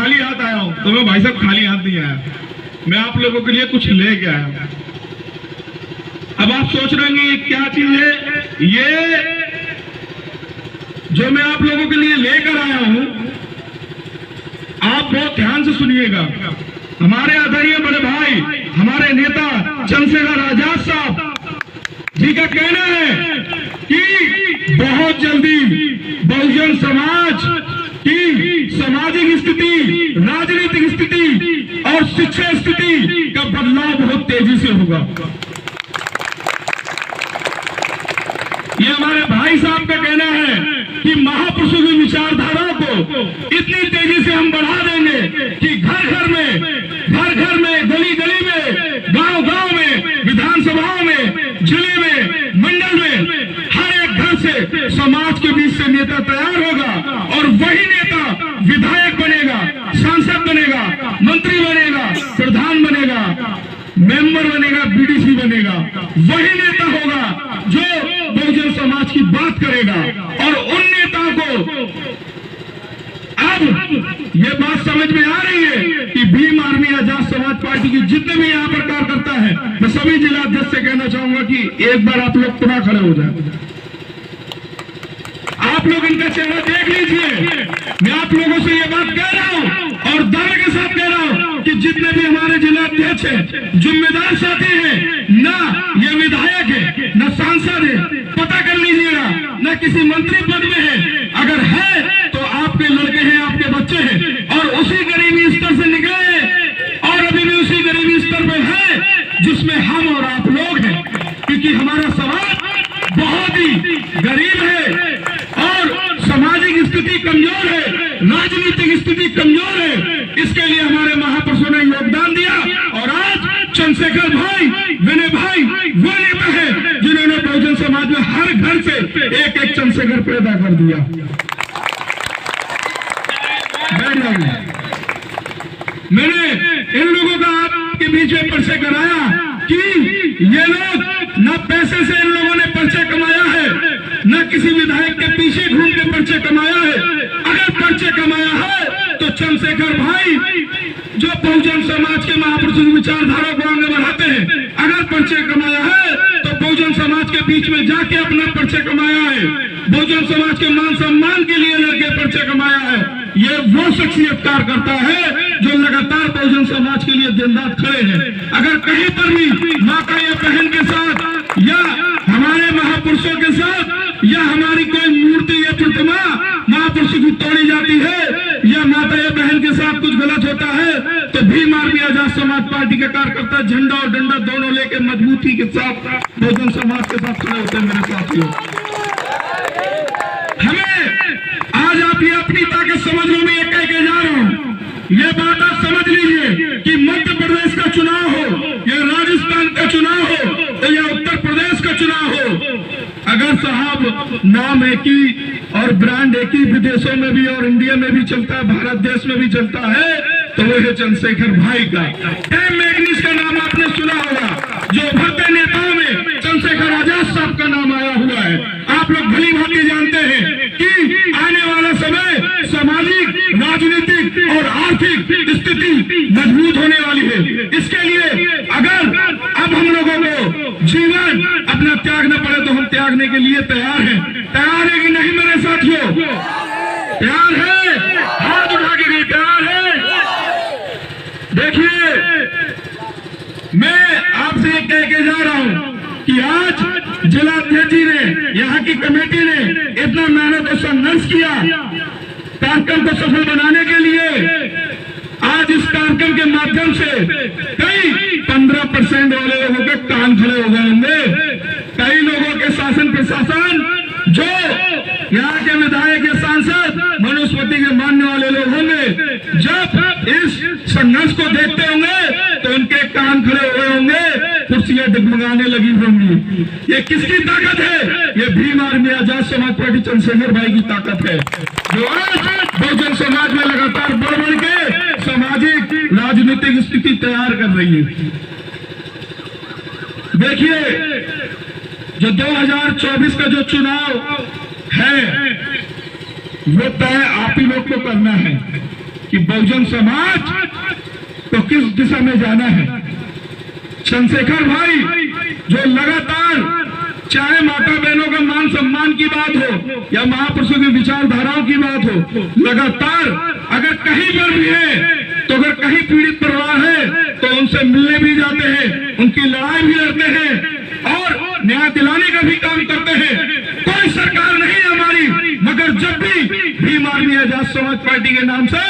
खाली हाथ आया हूं, तो मैं भाई साहब खाली हाथ नहीं आया, मैं आप लोगों के लिए कुछ लेके आया। अब आप सोच रहे होंगे ये क्या चीज है, ये जो मैं आप लोगों के लिए लेकर आया हूं, आप बहुत ध्यान से सुनिएगा। हमारे आदरणीय बड़े भाई, हमारे नेता चंद्रशेखर आजाद साहब जी का कहना है कि बहुत जल्दी बहुजन समाज की सामाजिक स्थिति, राजनीतिक स्थिति और शिक्षा स्थिति का बदलाव बहुत तेजी से होगा। ये हमारे भाई साहब का कहना है कि महापुरुषों की विचारधारा को इतनी तेजी से हम बढ़ा देंगे कि घर घर में, गली गली में, गांव गांव में, विधानसभाओं में, जिले में, मंडल में, हर एक घर से समाज के बीच से नेता तैयार होगा और वही नेता विधायक बनेगा, सांसद बनेगा, मंत्री बनेगा, प्रधान बनेगा, मेंबर बनेगा, बीडीसी बनेगा। वही नेता होगा जो बहुजन समाज की बात करेगा। और उन नेताओं को अब ये बात समझ में आ रही है कि भीम आर्मी आजाद समाज पार्टी की जितने भी यहाँ पर कार्यकर्ता है, मैं सभी जिला अध्यक्ष से कहना चाहूंगा कि एक बार आप लोग पुनः खड़े हो जाए, आप लोग इनका चेहरा देख लीजिए। मैं आप लोगों से ये बात कह रहा हूं और दावे के साथ कह रहा हूं कि जितने भी हमारे जिला अध्यक्ष हैं, जिम्मेदार साथी हैं, ना ये विधायक है, ना सांसद है, पता कर लीजिएगा, ना किसी मंत्री पद में है। अगर है तो आपके लड़के हैं, आपके बच्चे हैं और उसी गरीबी स्तर से निकले हैं और अभी भी उसी गरीबी स्तर पर है जिसमें हम और आप लोग हैं, क्योंकि हमारा समाज बहुत ही गरीब है और सामाजिक स्थिति कमजोर है, राजनीतिक स्थिति कमजोर है। इसके लिए हमारे महापुरुषों ने योगदान दिया और आज चंद्रशेखर भाई, विनय भाई वो नेता है जिन्होंने बहुजन समाज में हर घर से एक एक चंद्रशेखर पैदा कर दिया। मैंने इन लोगों का आपके बीच में परिचय कराया कि ये लोग न पैसे से इन लोगों ने परिचय कमाया है, न किसी विधायक के पीछे घूम के परिचय कमाया है। अगर परिचय कमाया है तो चंद्रशेखर भाई जो बहुजन समाज के महापुरुषों की विचारधारा को आगे बढ़ाते हैं, अगर परिचय कमाया है तो बहुजन समाज के बीच में जाके अपना परिचय कमाया है, बहुजन समाज के मान सम्मान के लिए लड़के परिचय कमाया है। ये वो शख्सियत कार्य करता है जो लगातार बहुजन समाज के लिए दिन रात खड़े हैं। अगर कहीं पर भी माता या बहन के साथ या हमारे महापुरुषों के साथ या हमारी कोई मूर्ति या प्रतिमा महापुरुषों की तोड़ी जाती है या माता या बहन के साथ कुछ गलत होता है तो भीम आर्मी आजाद समाज पार्टी के कार्यकर्ता झंडा और डंडा दोनों लेकर मजबूती के साथ बहुजन समाज के साथ खड़े होते हैं। मेरे साथियों, हमें आज आप ये अपनी ताकत समझ लो, मैं ये कह के जा रहा हूं, ये बात आप समझ लीजिए कि मध्य प्रदेश का चुनाव हो या राजस्थान का चुनाव हो या उत्तर प्रदेश का चुनाव हो, अगर साहब नाम एक ही और ब्रांड एक ही विदेशों में भी और इंडिया में भी चलता है, भारत देश में भी चलता है, तो वो है चंद्रशेखर भाई का। एम मैग्निस का नाम आपने सुना होगा, जो उभरते नेताओं में चंद्रशेखर आजाद साहब का नाम आया हुआ है। आप लोग भली भांति जानते हैं कि आने वाला समय सामाजिक, राजनीतिक और आर्थिक स्थिति मजबूत होने वाली है। इसके लिए अगर अब हम लोगों को जीवन अपना त्यागना पड़े तो हम त्यागने के लिए तैयार हैं। तैयार है कि नहीं मेरे साथियों? तैयार है? हाथ उठा के तैयार है? देखिए, मैं आपसे कह के जा रहा हूं कि आज जिला अध्यक्ष जी ने, यहाँ की कमेटी ने इतना मेहनत और संघर्ष किया कार्यक्रम को सफल बनाने के लिए। आज इस कार्यक्रम के माध्यम से कई 15% वाले लोगों के कान खड़े हो गए होंगे। कई लोगों के शासन प्रशासन जो यहाँ के विधायक या सांसद मनुस्मृति के मानने वाले लोग होंगे, जब इस संघर्ष को देखते होंगे तो उनके कान खड़े हुए होंगे, कुर्सियां डगमगाने लगी होंगी। ये किसकी ताकत है? ये भीम आर्मी आजाद समाज पार्टी चंद्रशेखर भाई की ताकत है, जो आज बहुजन समाज में लगातार बढ़ बढ़ के सामाजिक राजनीतिक स्थिति तैयार कर रही है। देखिए, जो 2024 का जो चुनाव है वो तय आप ही लोग को करना है। कि बहुजन समाज को किस दिशा में जाना है। चंद्रशेखर भाई जो लगातार चाहे माता बहनों का मान सम्मान की बात हो या महापुरुषों की विचारधाराओं की बात हो, लगातार अगर कहीं पर भी है तो अगर कहीं पीड़ित परिवार है तो उनसे मिलने भी जाते हैं, उनकी लड़ाई भी लड़ते हैं और न्याय दिलाने का भी काम करते हैं। कोई सरकार नहीं हमारी, मगर जब भी भीम आर्मी आजाद समाज पार्टी के नाम से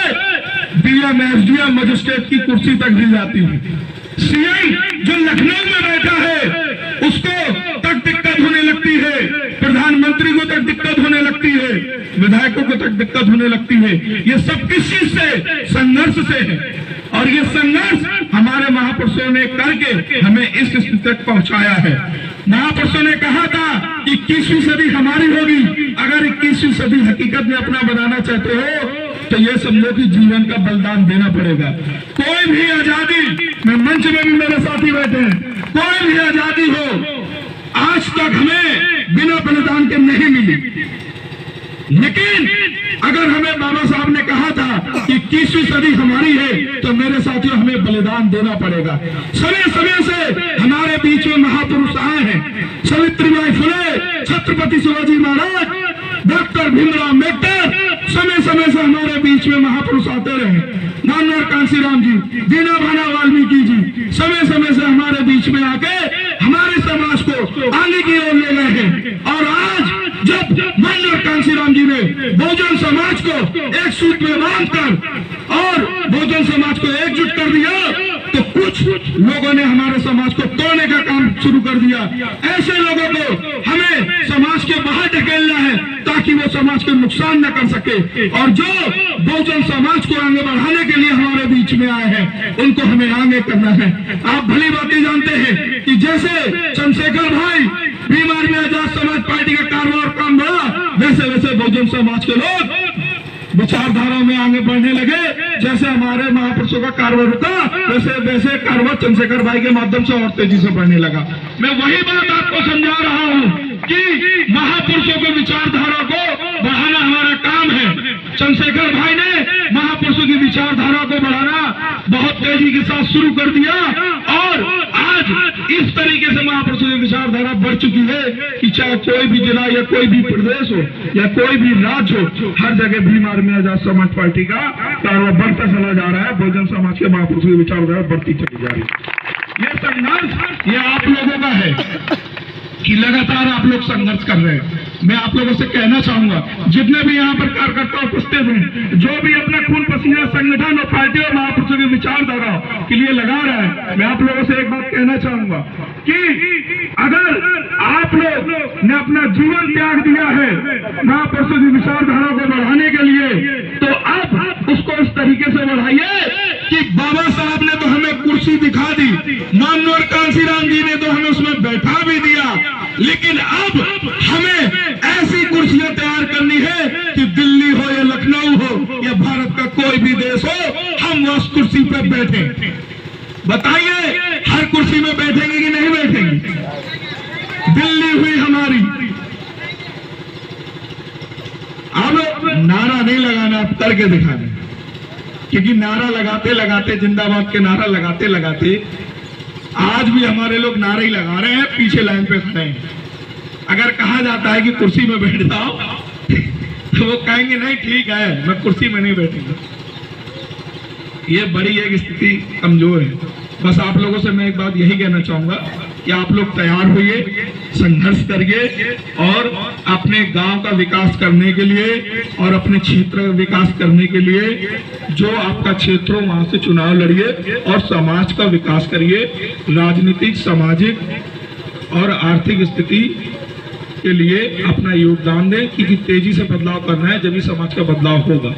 डीएम एसडीएम मजिस्ट्रेट की कुर्सी तक दी जाती है। सीएम जो लखनऊ में बैठा है उसको तक दिक्कत होने लगती है, प्रधानमंत्री को तक दिक्कत होने लगती है, विधायकों को तक दिक्कत होने लगती है। ये सब किस चीज से? संघर्ष से है। और ये संघर्ष हमारे महापुरुषों ने करके हमें इस स्थिति तक पहुंचाया है। महापुरुषों ने कहा था कि 21वीं सदी हमारी होगी। अगर 21वीं सदी हकीकत में अपना बनाना चाहते हो तो ये समझो कि जीवन का बलिदान देना पड़ेगा। कोई भी आजादी, मैं मंच में भी मेरे साथी बैठे हैं, कोई भी आजादी हो आज तक हमें बिना बलिदान के नहीं मिली। लेकिन अगर हमें बाबा साहब ने कहा था कि 21वीं सदी हमारी है तो मेरे साथियों हमें बलिदान देना पड़ेगा। समय समय से हमारे बीच में महापुरुष आए हैं, सावित्रीबाई फुले, छत्रपति शिवाजी महाराज, डॉक्टर भीमराव अम्बेडकर, समय समय से हमारे बीच में महापुरुष आते रहे। नानवर कांशीराम जी, दीना भाना वाल्मीकि जी समय समय से हमारे बीच में आके हमारे समाज को आगे की ओर ले गए हैं। और आज जब नानवर कांशीराम जी ने बहुजन समाज को एक सूत्र में बांधकर और बहुजन समाज को एकजुट कर दिया तो कुछ लोगों ने हमारे समाज को तोड़ने का काम शुरू कर दिया। ऐसे लोगों को हमें समाज के बाहर ढकेलना है ताकि वो समाज को नुकसान न कर सके। और जो बहुजन समाज को आगे बढ़ाने के लिए हमारे बीच में आए हैं उनको हमें आगे करना है। आप भली बातें जानते हैं कि जैसे चंद्रशेखर भाई भीम आर्मी आजाद समाज पार्टी का कारवां काम बढ़ा, वैसे वैसे बहुजन समाज के लोग विचारधारा में आगे बढ़ने लगे। जैसे हमारे महापुरुषों का कारवां रुका वैसे वैसे कारवां चंद्रशेखर भाई के माध्यम से और तेजी से बढ़ने लगा। मैं वही बात आपको समझा रहा हूँ कि महापुरुषों की विचारधारा को बढ़ाना हमारा काम है। चंद्रशेखर भाई ने महापुरुषों की विचारधारा को बढ़ाना बहुत तेजी के साथ शुरू कर दिया और आज इस तरीके से महापुरुषों की विचारधारा बढ़ चुकी है कि चाहे कोई भी जिला या कोई भी प्रदेश हो या कोई भी राज्य हो, हर जगह भीम आर्मी आजाद समाज पार्टी का कारवां बढ़ता चला जा रहा है। बहुजन समाज के महापुरुषों की विचारधारा बढ़ती चली जा रही है। ये संघर्ष ये आप लोगों का है कि लगातार आप लोग संघर्ष कर रहे हैं। मैं आप लोगों से कहना चाहूंगा, जितने भी यहाँ पर कार्यकर्ता उपस्थित हैं, जो भी अपना खून पसीना संगठन और पार्टी और महापुरुषों की विचारधारा के लिए लगा रहा है, मैं आप लोगों से एक बात कहना चाहूंगा कि अगर आप लोग ने अपना जीवन त्याग दिया है महापुरुषों की विचारधारा को बढ़ाने के लिए, तो अब उसको इस तरीके से बढ़ाइए कि बाबा साहब ने तो हमें कुर्सी दिखा दी, नानवर कांशीराम जी ने तो हमें उसमें बैठा भी दिया, लेकिन अब हमें ऐसी कुर्सियां तैयार करनी है कि दिल्ली हो या लखनऊ हो या भारत का कोई भी देश हो, हम उस कुर्सी पर बैठे। बताइए हर कुर्सी में बैठेंगे कि नहीं बैठेंगे? दिल्ली हुई हमारी। अब नारा नहीं लगाना, अब करके दिखाना, क्योंकि नारा लगाते लगाते, जिंदाबाद के नारा लगाते लगाते आज भी हमारे लोग नारे ही लगा रहे हैं, पीछे लाइन पे खड़े हैं। अगर कहा जाता है कि कुर्सी में बैठ जाओ तो वो कहेंगे नहीं ठीक है, मैं कुर्सी में नहीं बैठूंगा। ये बड़ी एक स्थिति कमजोर है। बस आप लोगों से मैं एक बात यही कहना चाहूंगा कि आप लोग तैयार होइए, संघर्ष करिए और अपने गांव का विकास करने के लिए और अपने क्षेत्र का विकास करने के लिए जो आपका क्षेत्र हो वहां से चुनाव लड़िए और समाज का विकास करिए। राजनीतिक, सामाजिक और आर्थिक स्थिति के लिए अपना योगदान दें, क्योंकि तेजी से बदलाव करना है, जब भी समाज का बदलाव होगा।